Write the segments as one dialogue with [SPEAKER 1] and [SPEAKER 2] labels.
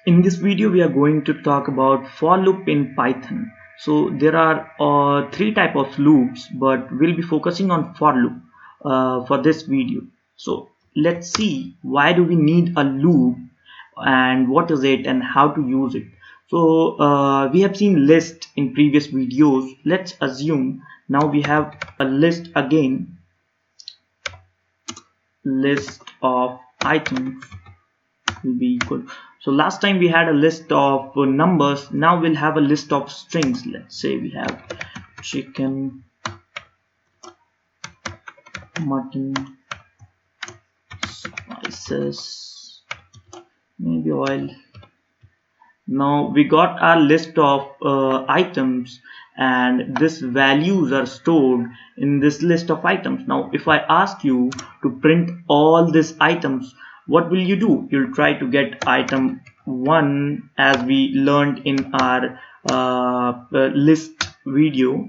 [SPEAKER 1] In this video we are going to talk about for loop in Python. So there are three type of loops, but we'll be focusing on for loop for this video. So let's see, why do we need a loop and what is it and how to use it. So we have seen list in previous videos. Let's assume now we have a list again, list of items will be equal. So last time we had a list of numbers, now we'll have a list of strings. Let's say we have chicken, mutton, spices, maybe oil. Now we got our list of items, and these values are stored in this list of items. Now if I ask you to print all these items, what will you do? You'll try to get item 1 as we learned in our list video,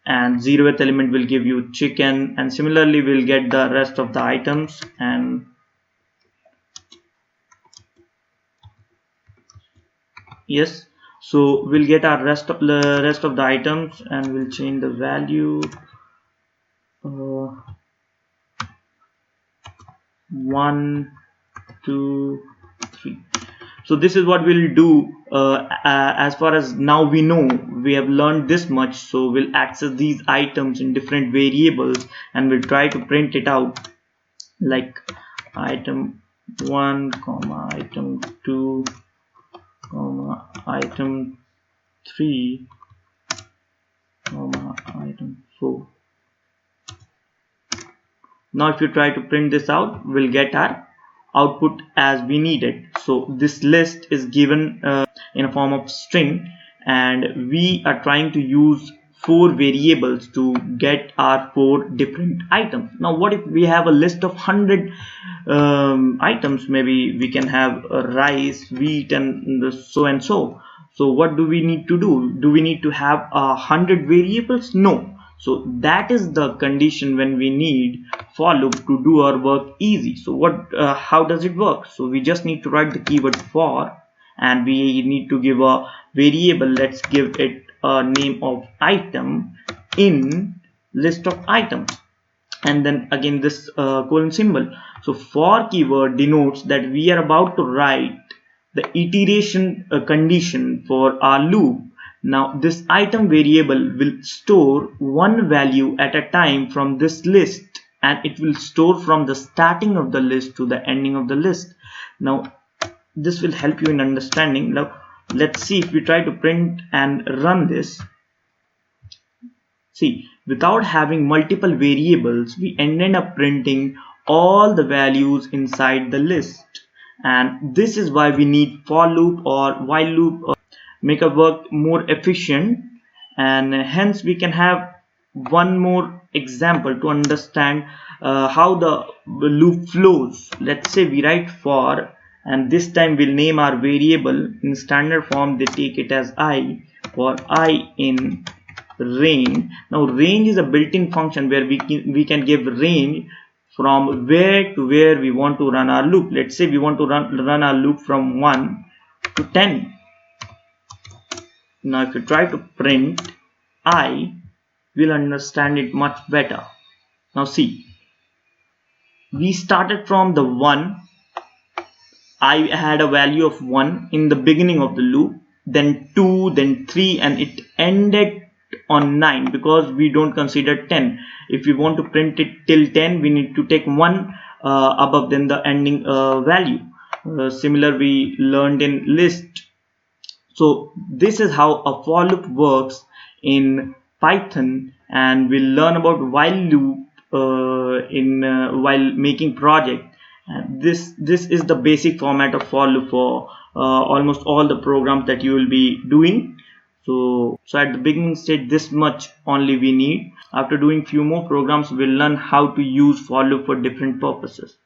[SPEAKER 1] and 0th element will give you chicken, and similarly we'll get the rest of the items. And yes, so we'll get our rest of the items, and we'll change the value 1, 2, 3. So this is what we'll do. As far as now we know, we have learned this much. So we'll access these items in different variables, and we'll try to print it out like item 1, item 2, item 3, item 4. Now if you try to print this out, we'll get our output as we need it. So this list is given in a form of string, and we are trying to use 4 variables to get our 4 different items. Now what if we have a list of 100 items? Maybe we can have rice, wheat, and so and so. So what do we need to do? Do we need to have 100 variables? No. So that is the condition when we need for loop to do our work easy. So how does it work? So we just need to write the keyword for, and we need to give a variable. Let's give it a name of item in list of items, and then again this colon symbol. So for keyword denotes that we are about to write the iteration condition for our loop. Now this item variable will store one value at a time from this list, and it will store from the starting of the list to the ending of the list. Now this will help you in understanding. Now let's see, if we try to print and run this, see, without having multiple variables, we ended up printing all the values inside the list. And this is why we need for loop or while loop, make our work more efficient. And hence we can have one more example to understand how the loop flows. Let's say we write for, and this time we'll name our variable in standard form. They take it as I, for I in range. Now range is a built-in function where we can give range from where to where we want to run our loop. Let's say we want to run our loop from 1 to 10. Now if you try to print I, we'll understand it much better. Now see, we started from the 1. I had a value of 1 in the beginning of the loop, then 2, then 3, and it ended on 9 because we don't consider 10. If we want to print it till 10, we need to take 1 above than the ending value. Similar we learned in list. So this is how a for loop works in Python, and we'll learn about while loop while making project. And this is the basic format of for loop for almost all the programs that you will be doing. So at the beginning stage, this much only we need. After doing few more programs, we'll learn how to use for loop for different purposes.